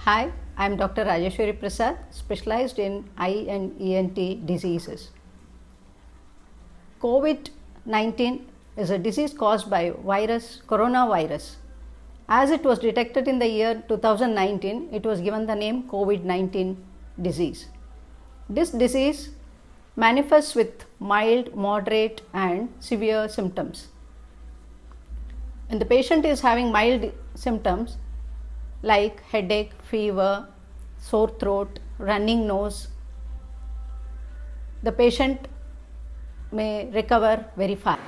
Hi, I am Dr. Rajeshwari Prasad, specialized in eye and ENT diseases. COVID 19 is a disease caused by coronavirus. As it was detected in the year 2019, it was given the name COVID 19 disease. This disease manifests with mild, moderate, and severe symptoms. When the patient is having mild symptoms like headache, fever, sore throat, running nose, the patient may recover very fast.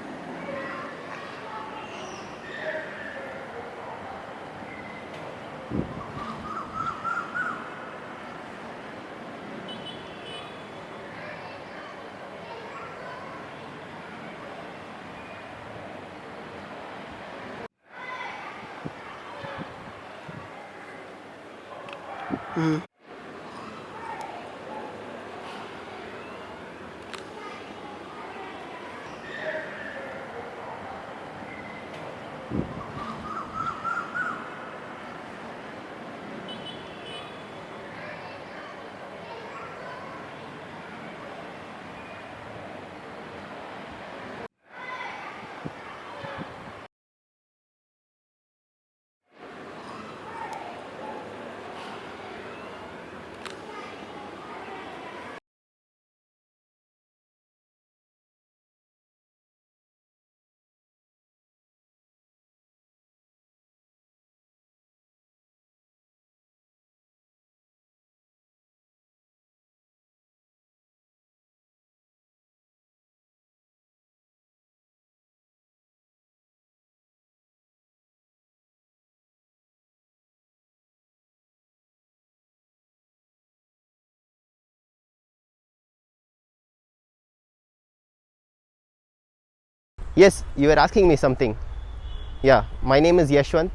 Yes, you were asking me something. Yeah, my name is Yashwant.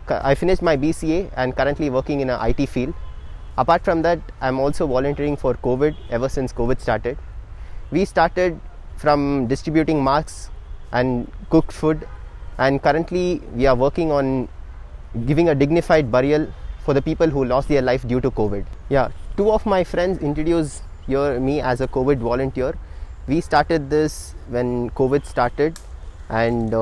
I finished my BCA and currently working in a IT field. Apart from that, I'm also volunteering for COVID ever since COVID started. We started from distributing masks and cooked food, and currently we are working on giving a dignified burial for the people who lost their life due to COVID. Yeah, two of my friends introduced me as a COVID volunteer. We started this when COVID started, and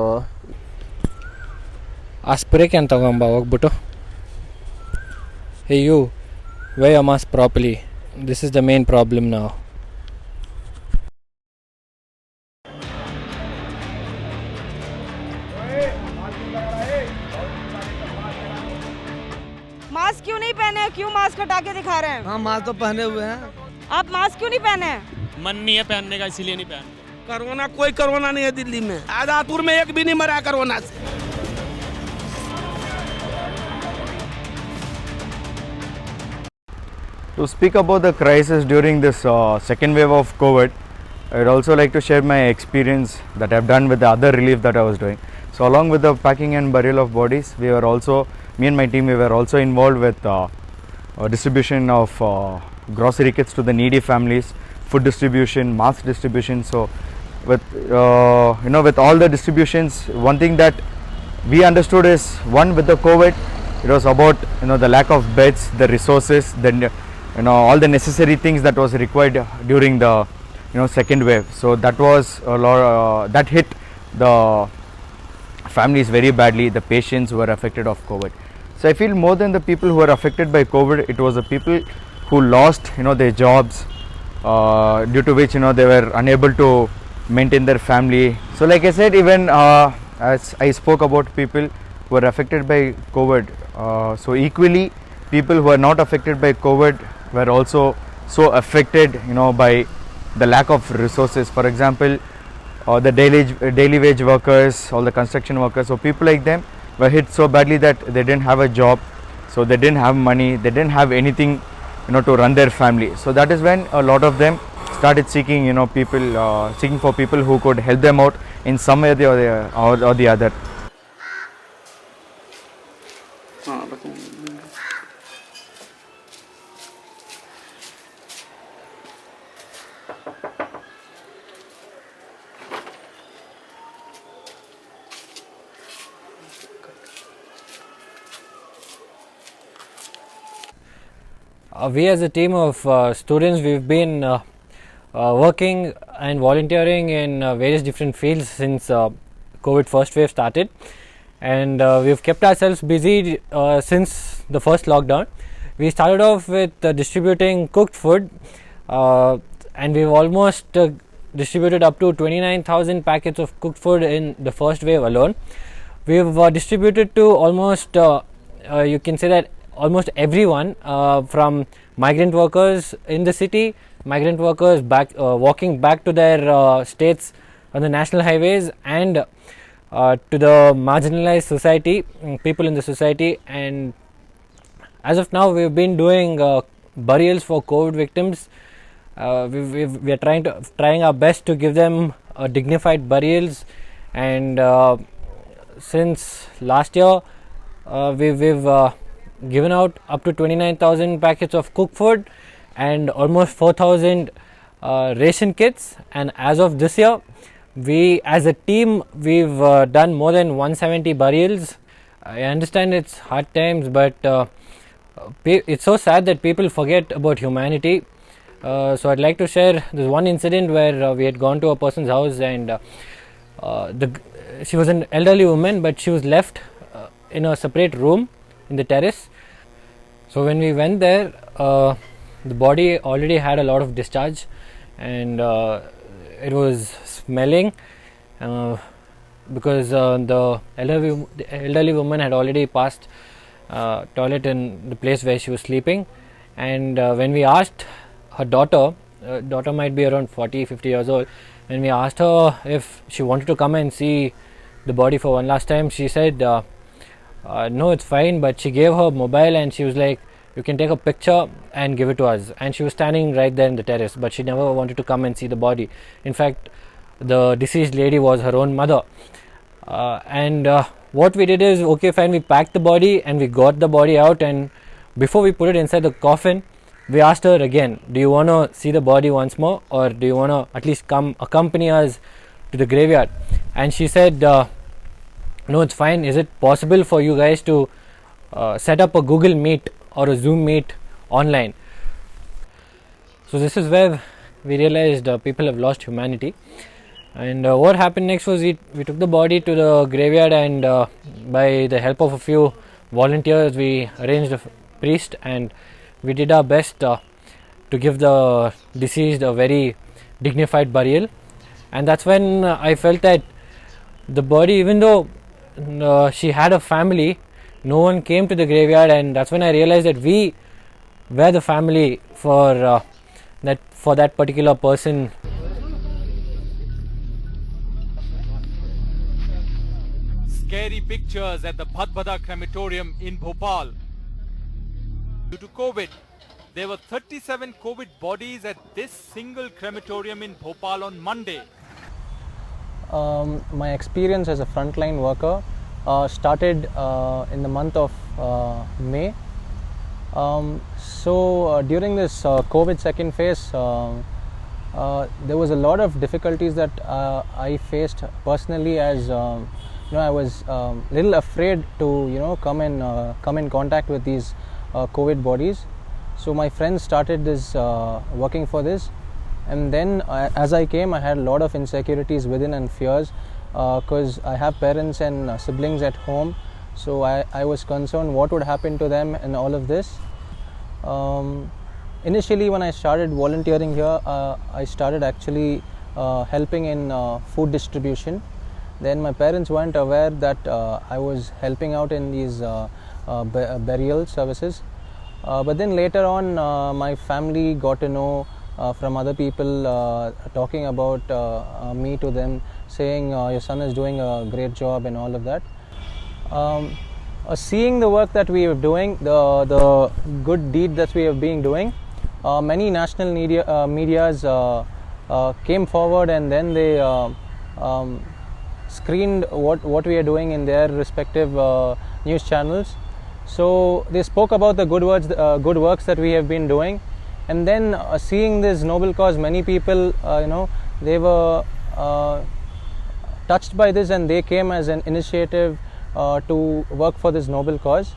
ಆ ಸ್ಪ್ರೇಕ್ ಏನು ತಗೊಂಬ ಹೋಗ್ಬಿಟ್ಟು hey you wear a mask properly this is the main problem ನಾವು. Mask क्यों नहीं पहने? क्यों mask हटा के दिखा रहे हैं? हाँ मास्क तो पहने हुए हैं। आप मास्क क्यों नहीं पहने? मन नहीं है पहनने का, इसीलिए नहीं पहन। कोरोना कोई कोरोना नहीं है दिल्ली में। आजादपुर में एक भी नहीं मरा कोरोना से। To speak about the crisis during this second wave of COVID, I would also like to share my experience that I have done with the other relief that I was doing. So along with the packing and burial of bodies, me and my team, we were also involved with distribution of grocery kits to the needy families, food distribution, mask distribution. So with with all the distributions, one thing that we understood is, one, with the COVID, it was about the lack of beds, the resources, then all the necessary things that was required during the second wave. So that was a lot that hit the families very badly, the patients who were affected of COVID. So I feel more than the people who were affected by COVID, it was the people who lost their jobs, due to which they were unable to maintain their family. So like I said, even as I spoke about people who were affected by COVID, so equally people who are not affected by COVID were also so affected by the lack of resources. For example, the daily wage workers, all the construction workers, so people like them were hit so badly that they didn't have a job, so they didn't have money, they didn't have anything to run their family. So that is when a lot of them started seeking seeking for people who could help them out in some way or the other. We as a team of students, we've been working and volunteering in various different fields since COVID first wave started, and we've kept ourselves busy since the first lockdown. We started off with distributing cooked food, and we've almost distributed up to 29,000 packets of cooked food in the first wave alone. We've distributed to almost, you can say that almost everyone, from migrant workers in the city, migrant workers walking back to their states on the national highways, and to the marginalized society, people in the society. And as of now, we've been doing burials for COVID victims. We are trying our best to give them dignified burials, and since last year we've given out up to 29,000 packets of cooked food and almost 4,000 ration kits. And as of this year, we as a team, we've done more than 170 burials. I understand it's hard times, but it's so sad that people forget about humanity. So I'd like to share this one incident where we had gone to a person's house, and she was an elderly woman, but she was left in a separate room in the terrace. So when we went there, the body already had a lot of discharge, and it was smelling because the elderly woman had already passed toilet in the place where she was sleeping. And when we asked her daughter might be around 40-50 years old, when we asked her if she wanted to come and see the body for one last time, she said no, it's fine, but she gave her mobile and she was like, you can take a picture and give it to us. And she was standing right there in the terrace, but she never wanted to come and see the body. In fact, the deceased lady was her own mother. And what we did is, okay, fine, we packed the body and we got the body out, and before we put it inside the coffin, we asked her again, do you want to see the body once more, or do you want to at least come accompany us to the graveyard? And she said, no, it's fine. Is it possible for you guys to set up a Google Meet or a Zoom Meet online? So this is where we realized people have lost humanity. And what happened next was we took the body to the graveyard, and by the help of a few volunteers, we arranged a priest, and we did our best to give the deceased a very dignified burial. And that's when I felt that the body, even though she had a family, no one came to the graveyard, and that's when I realized that we were the family for that particular person. Scary pictures at the Bhadbhada crematorium in Bhopal. Due to COVID, there were 37 COVID bodies at this single crematorium in Bhopal on Monday. My experience as a frontline worker started in the month of May. So during this COVID second phase, there was a lot of difficulties that I faced personally, as I was little afraid to come in contact with these COVID bodies. So my friends started this working for this, and then as I came, I had a lot of insecurities within and fears, because I have parents and siblings at home. So I was concerned what would happen to them and all of this. Initially, when I started volunteering here, I started actually helping in food distribution. Then my parents weren't aware that I was helping out in these burial services. But then later on, my family got to know from other people talking about me to them, saying your son is doing a great job and all of that. Seeing the work that we are doing, the good deed that we have been doing, many national medias came forward, and then they screened what we are doing in their respective news channels. So they spoke about the good works that we have been doing, and then seeing this noble cause, many people they were touched by this, and they came as an initiative to work for this noble cause.